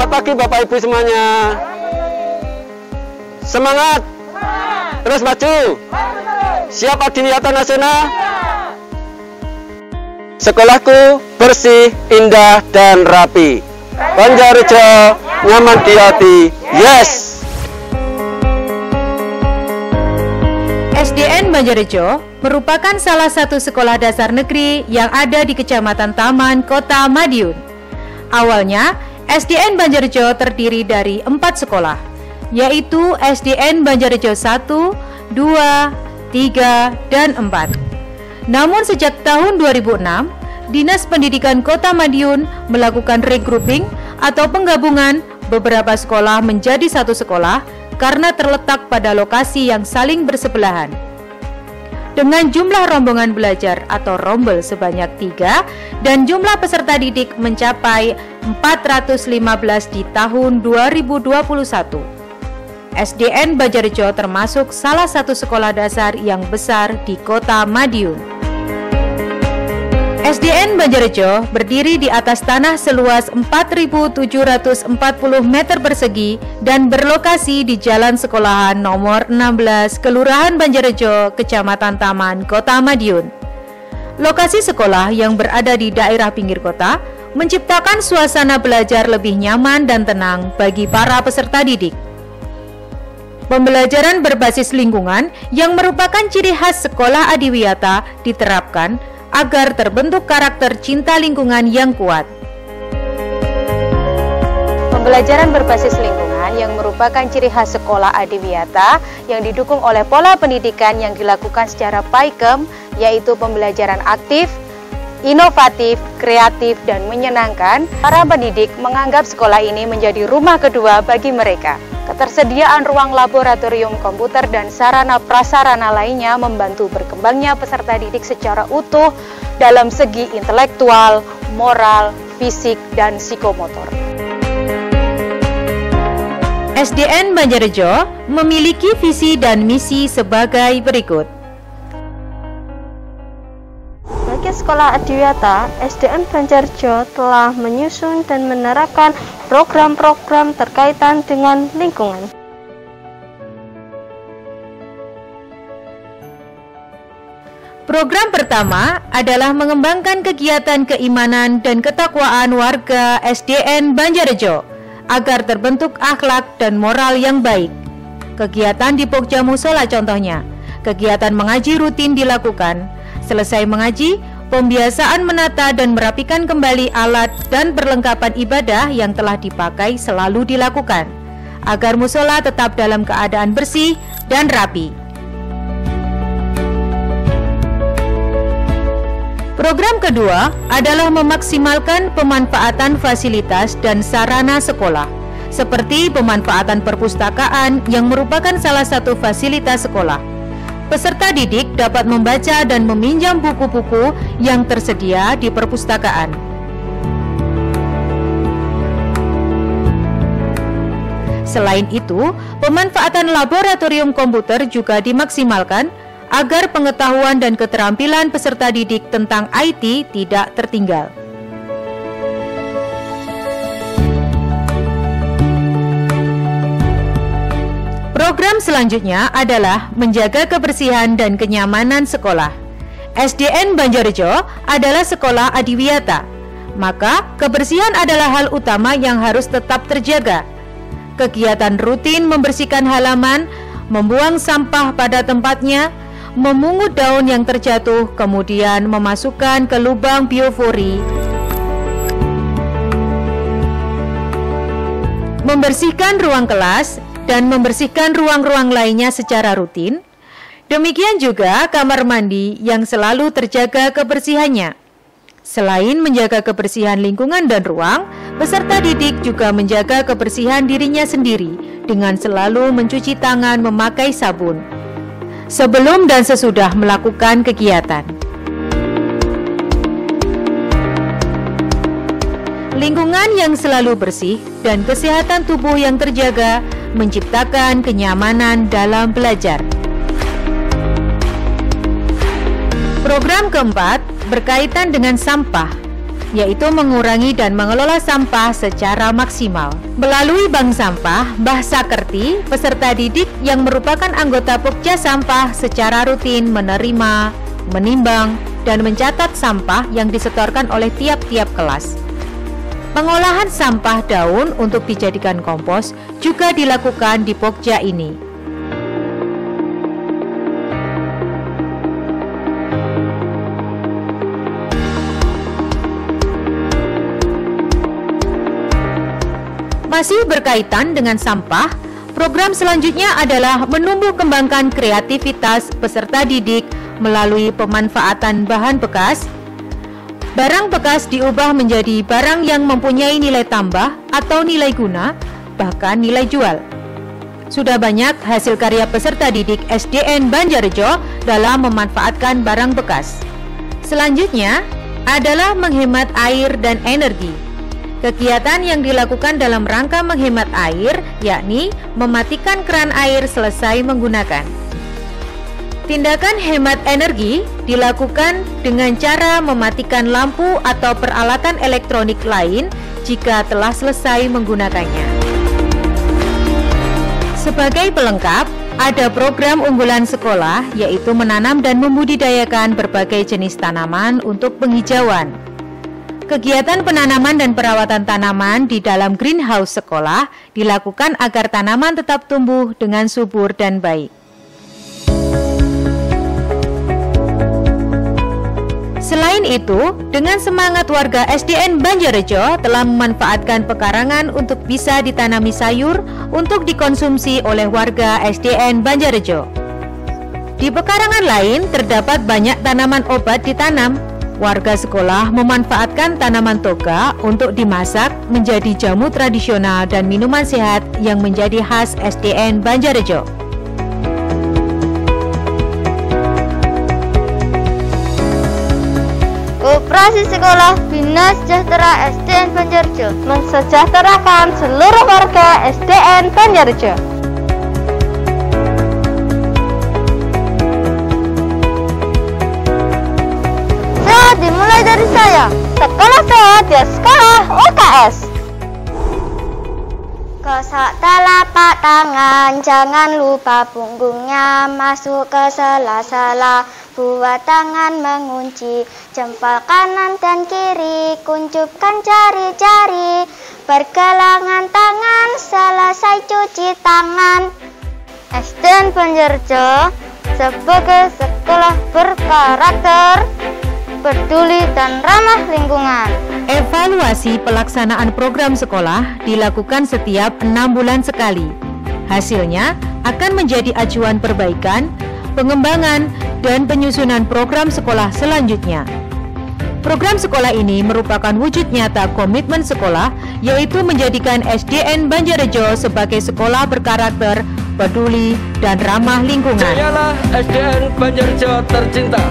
Selamat pagi Bapak Ibu semuanya. Semangat. Terus maju. Siap Adiwiyata Nasional. Sekolahku bersih, indah, dan rapi. Banjarjo nyaman di hati. Yes. SDN Banjarjo merupakan salah satu sekolah dasar negeri yang ada di Kecamatan Taman, Kota Madiun. Awalnya, SDN Banjarjo terdiri dari 4 sekolah, yaitu SDN Banjarjo 1, 2, 3, dan 4. Namun sejak tahun 2006, Dinas Pendidikan Kota Madiun melakukan regrouping atau penggabungan beberapa sekolah menjadi satu sekolah karena terletak pada lokasi yang saling bersebelahan. Dengan jumlah rombongan belajar atau rombel sebanyak 3 dan jumlah peserta didik mencapai 415 di tahun 2021. SDN Banjarjo termasuk salah satu sekolah dasar yang besar di Kota Madiun. SDN Banjarjo berdiri di atas tanah seluas 4.740 meter persegi dan berlokasi di Jalan Sekolahan nomor 16, Kelurahan Banjarjo, Kecamatan Taman, Kota Madiun. Lokasi sekolah yang berada di daerah pinggir kota menciptakan suasana belajar lebih nyaman dan tenang bagi para peserta didik. Pembelajaran berbasis lingkungan yang merupakan ciri khas sekolah adiwiyata diterapkan agar terbentuk karakter cinta lingkungan yang kuat. Pembelajaran berbasis lingkungan yang merupakan ciri khas sekolah adiwiyata yang didukung oleh pola pendidikan yang dilakukan secara PAIKEM, yaitu pembelajaran aktif, inovatif, kreatif, dan menyenangkan. Para pendidik menganggap sekolah ini menjadi rumah kedua bagi mereka. Ketersediaan ruang laboratorium komputer dan sarana prasarana lainnya membantu berkembangnya peserta didik secara utuh dalam segi intelektual, moral, fisik, dan psikomotor. SDN Banjarjo memiliki visi dan misi sebagai berikut. Bagi sekolah adiwiyata, SDN Banjarjo telah menyusun dan menerapkan program-program terkaitan dengan lingkungan. Program pertama adalah mengembangkan kegiatan keimanan dan ketakwaan warga SDN Banjarjo agar terbentuk akhlak dan moral yang baik. Kegiatan di Pokja Musola contohnya, kegiatan mengaji rutin dilakukan. Selesai mengaji, pembiasaan menata dan merapikan kembali alat dan perlengkapan ibadah yang telah dipakai selalu dilakukan, agar musola tetap dalam keadaan bersih dan rapi. Program kedua adalah memaksimalkan pemanfaatan fasilitas dan sarana sekolah, seperti pemanfaatan perpustakaan yang merupakan salah satu fasilitas sekolah. Peserta didik dapat membaca dan meminjam buku-buku yang tersedia di perpustakaan. Selain itu, pemanfaatan laboratorium komputer juga dimaksimalkan agar pengetahuan dan keterampilan peserta didik tentang IT tidak tertinggal. Program selanjutnya adalah menjaga kebersihan dan kenyamanan sekolah. SDN Banjarjo adalah sekolah adiwiyata, maka kebersihan adalah hal utama yang harus tetap terjaga. Kegiatan rutin membersihkan halaman, membuang sampah pada tempatnya, memungut daun yang terjatuh, kemudian memasukkan ke lubang biofori, membersihkan ruang kelas, dan membersihkan ruang-ruang lainnya secara rutin. Demikian juga kamar mandi yang selalu terjaga kebersihannya. Selain menjaga kebersihan lingkungan dan ruang, peserta didik juga menjaga kebersihan dirinya sendiri dengan selalu mencuci tangan memakai sabun sebelum dan sesudah melakukan kegiatan. Lingkungan yang selalu bersih dan kesehatan tubuh yang terjaga menciptakan kenyamanan dalam belajar. Program keempat berkaitan dengan sampah. yaitu mengurangi dan mengelola sampah secara maksimal. Melalui Bank Sampah, Mbah Sakerti, peserta didik yang merupakan anggota Pokja Sampah secara rutin menerima, menimbang, dan mencatat sampah yang disetorkan oleh tiap-tiap kelas. Pengolahan sampah daun untuk dijadikan kompos juga dilakukan di Pokja ini. Masih berkaitan dengan sampah, program selanjutnya adalah menumbuh kembangkan kreativitas peserta didik melalui pemanfaatan bahan bekas. Barang bekas diubah menjadi barang yang mempunyai nilai tambah atau nilai guna, bahkan nilai jual. Sudah banyak hasil karya peserta didik SDN Banjarjo dalam memanfaatkan barang bekas. Selanjutnya adalah menghemat air dan energi. Kegiatan yang dilakukan dalam rangka menghemat air, yakni mematikan keran air selesai menggunakan. Tindakan hemat energi dilakukan dengan cara mematikan lampu atau peralatan elektronik lain jika telah selesai menggunakannya. Sebagai pelengkap, ada program unggulan sekolah, yaitu menanam dan membudidayakan berbagai jenis tanaman untuk penghijauan. Kegiatan penanaman dan perawatan tanaman di dalam greenhouse sekolah dilakukan agar tanaman tetap tumbuh dengan subur dan baik. Selain itu, dengan semangat warga SDN Banjarjo telah memanfaatkan pekarangan untuk bisa ditanami sayur untuk dikonsumsi oleh warga SDN Banjarjo. Di pekarangan lain terdapat banyak tanaman obat ditanam. Warga sekolah memanfaatkan tanaman toga untuk dimasak menjadi jamu tradisional dan minuman sehat yang menjadi khas SDN Banjarjo. Koperasi Sekolah Bina Sejahtera SDN Banjarjo mensejahterakan seluruh warga SDN Banjarjo. Dimulai dari saya. Sekolah sehat ya sekolah UKS. Kosak telapak tangan, jangan lupa punggungnya. Masuk ke sela-sela, buat tangan mengunci. Jempol kanan dan kiri, kuncupkan jari-jari. Pergelangan tangan, selesai cuci tangan. SDN Banjarjo sebagai sekolah berkarakter, peduli dan ramah lingkungan. Evaluasi pelaksanaan program sekolah dilakukan setiap 6 bulan sekali. Hasilnya akan menjadi acuan perbaikan, pengembangan, dan penyusunan program sekolah selanjutnya. Program sekolah ini merupakan wujud nyata komitmen sekolah, yaitu menjadikan SDN Banjarjo sebagai sekolah berkarakter, peduli, dan ramah lingkungan. Jayalah SDN Banjarjo tercinta.